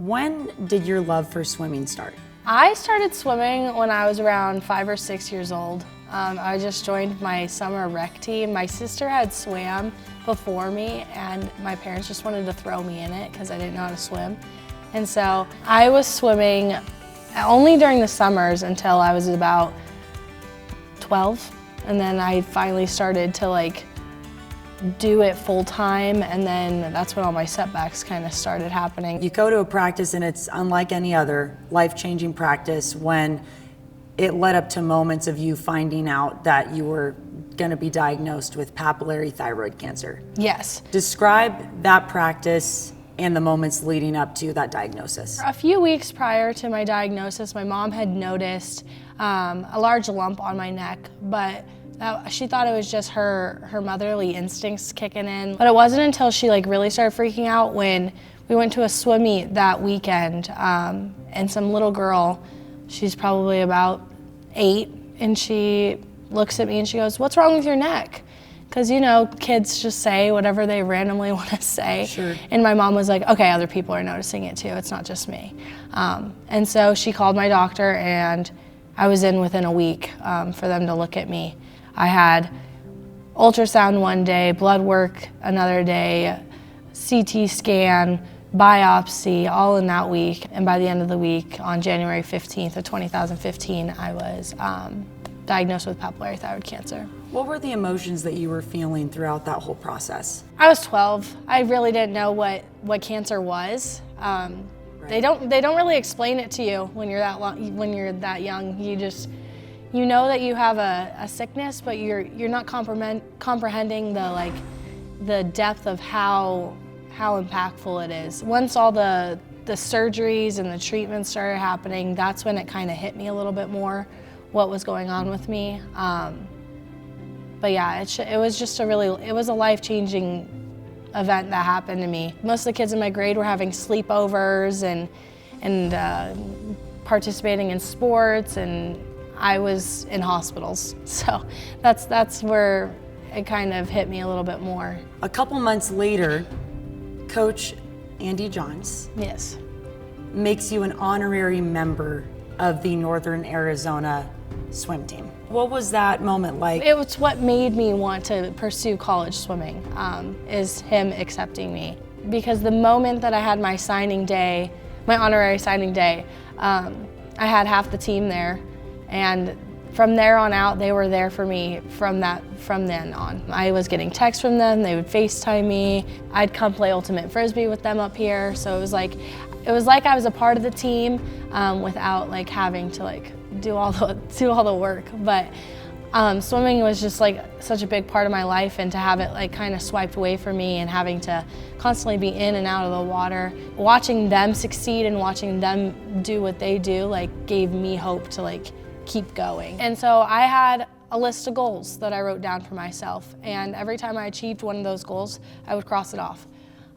When did your love for swimming start? I started swimming when I was around 5 or 6 years old. I just joined my summer rec team. My sister had swam before me, and my parents just wanted to throw me in it because I didn't know how to swim. And so I was swimming only during the summers until I was about 12. And then I finally started to do it full time, and then that's when all my setbacks kind of started happening. You go to a practice and it's unlike any other life-changing practice when it led up to moments of you finding out that you were going to be diagnosed with papillary thyroid cancer. Yes. Describe that practice and the moments leading up to that diagnosis. A few weeks prior to my diagnosis, my mom had noticed a large lump on my neck, but she thought it was just her motherly instincts kicking in. But it wasn't until she really started freaking out when we went to a swim meet that weekend, and some little girl, she's probably about 8, and she looks at me and she goes, "What's wrong with your neck?" Because kids just say whatever they randomly want to say. Sure. And my mom was like, "Okay, other people are noticing it too, it's not just me." And so she called my doctor, and I was in within a week for them to look at me. I had ultrasound one day, blood work another day, CT scan, biopsy, all in that week. And by the end of the week, on January 15th of 2015, I was diagnosed with papillary thyroid cancer. What were the emotions that you were feeling throughout that whole process? I was 12. I really didn't know what cancer was. Right. They don't really explain it to you when you're that young. You know that you have a sickness, but you're not comprehending the depth of how impactful it is. Once all the surgeries and the treatments started happening, that's when it kind of hit me a little bit more what was going on with me. But yeah, it was a life-changing event that happened to me. Most of the kids in my grade were having sleepovers and participating in sports, and I was in hospitals. So that's where it kind of hit me a little bit more. A couple months later, Coach Andy Johns Yes. makes you an honorary member of the Northern Arizona swim team. What was that moment like? It was what made me want to pursue college swimming, is him accepting me. Because the moment that I had my signing day, my honorary signing day, I had half the team there, and from there on out, they were there for me from then on. I was getting texts from them, they would FaceTime me. I'd come play ultimate frisbee with them up here, so it was like I was a part of the team without having to do all the work. But swimming was just such a big part of my life, and to have it kind of swiped away from me and having to constantly be in and out of the water, watching them succeed and watching them do what they do gave me hope to keep going. And so I had a list of goals that I wrote down for myself, and every time I achieved one of those goals, I would cross it off.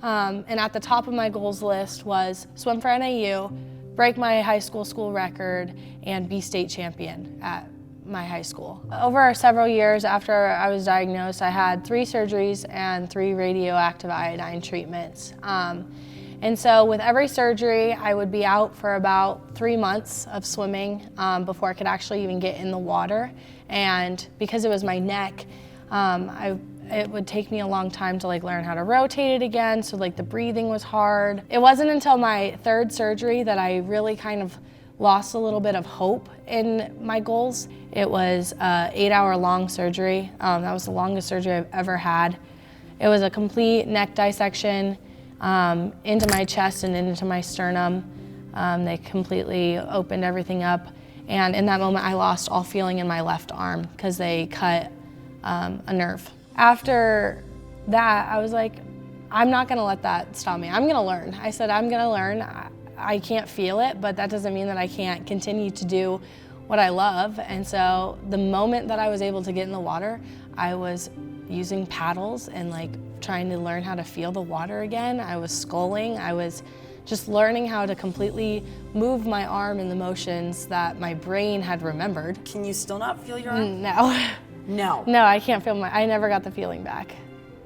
And at the top of my goals list was swim for NAU, break my high school record, and be state champion at my high school. Over several years after I was diagnosed, I had 3 surgeries and 3 radioactive iodine treatments. And so with every surgery, I would be out for about 3 months of swimming before I could actually even get in the water. And because it was my neck, it would take me a long time to learn how to rotate it again, so the breathing was hard. It wasn't until my 3rd surgery that I really kind of lost a little bit of hope in my goals. It was an 8-hour-long surgery. That was the longest surgery I've ever had. It was a complete neck dissection into my chest and into my sternum. They completely opened everything up, and in that moment I lost all feeling in my left arm because they cut a nerve. After that, I was like, I'm not gonna let that stop me. I'm gonna learn. I said, I'm gonna learn. I can't feel it, but that doesn't mean that I can't continue to do what I love. And so the moment that I was able to get in the water, I was using paddles and trying to learn how to feel the water again. I was sculling. I was just learning how to completely move my arm in the motions that my brain had remembered. Can you still not feel your arm? No. No. No, I can't feel I never got the feeling back.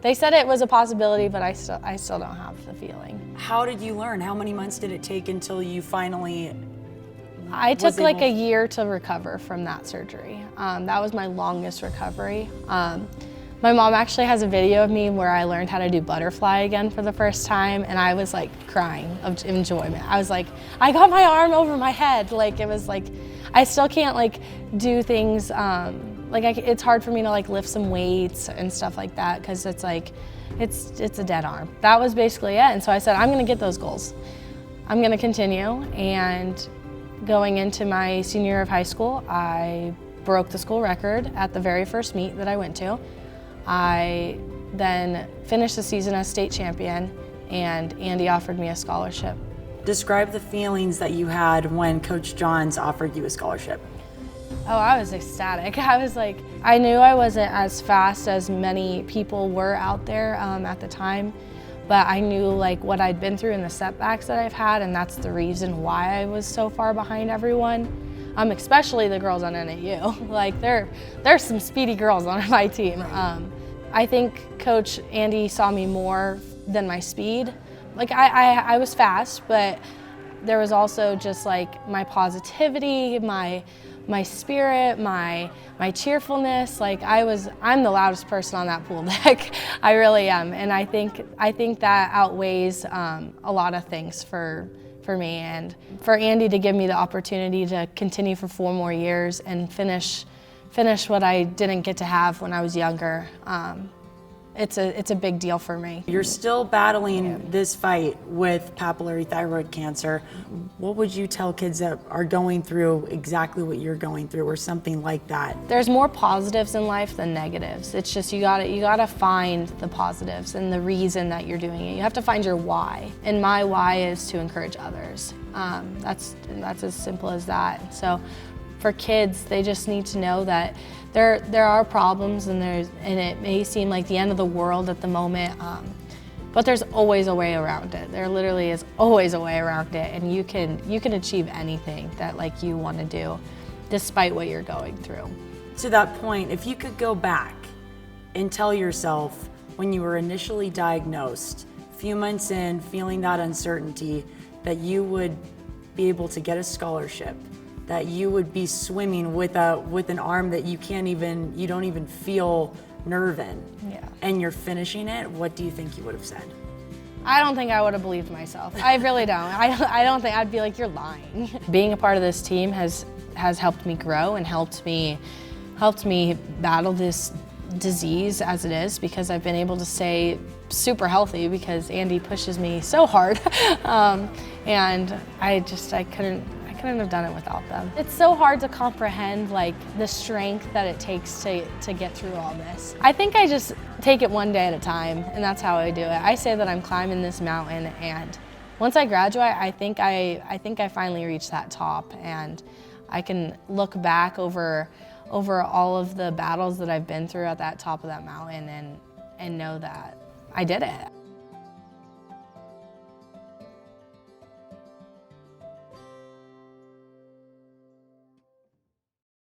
They said it was a possibility, but I still don't have the feeling. How did you learn? How many months did it take until you finally I was took like able- a year to recover from that surgery. That was my longest recovery. My mom actually has a video of me where I learned how to do butterfly again for the first time, and I was like crying of enjoyment. I was like, I got my arm over my head. Like it was like, I still can't like do things, it's hard for me to like lift some weights and stuff like that because it's like, it's a dead arm. That was basically it. And so I said, I'm gonna get those goals. I'm gonna continue, and going into my senior year of high school, I broke the school record at the very first meet that I went to. I then finished the season as state champion, and Andy offered me a scholarship. Describe the feelings that you had when Coach Johns offered you a scholarship. Oh, I was ecstatic. I was like, I knew I wasn't as fast as many people were out there at the time, but I knew like what I'd been through and the setbacks that I've had, and that's the reason why I was so far behind everyone. Especially the girls on NAU. Like there's some speedy girls on my team. I think Coach Andy saw me more than my speed. Like I was fast, but there was also just like my positivity, my spirit, my cheerfulness. Like I'm the loudest person on that pool deck. I really am, and I think that outweighs a lot of things for me, and for Andy to give me the opportunity to continue for 4 more years and finish what I didn't get to have when I was younger. It's a big deal for me. You're still battling this fight with papillary thyroid cancer. What would you tell kids that are going through exactly what you're going through or something like that? There's more positives in life than negatives. It's just you gotta find the positives and the reason that you're doing it. You have to find your why. And my why is to encourage others. That's as simple as that. So for kids, they just need to know that there are problems, and it may seem like the end of the world at the moment, but there's always a way around it. There literally is always a way around it, and you can achieve anything that like you want to do, despite what you're going through. To that point, if you could go back and tell yourself when you were initially diagnosed, a few months in, feeling that uncertainty, that you would be able to get a scholarship, that you would be swimming with an arm that you don't even feel nerve in, and you're finishing it, what do you think you would have said? I don't think I would have believed myself. I really don't. I don't think, I'd be like, you're lying. Being a part of this team has helped me grow and helped me battle this disease as it is, because I've been able to stay super healthy because Andy pushes me so hard. And I couldn't have done it without them. It's so hard to comprehend like the strength that it takes to get through all this. I think I just take it one day at a time, and that's how I do it. I say that I'm climbing this mountain, and once I graduate, I think I finally reached that top, and I can look back over all of the battles that I've been through at that top of that mountain and know that I did it.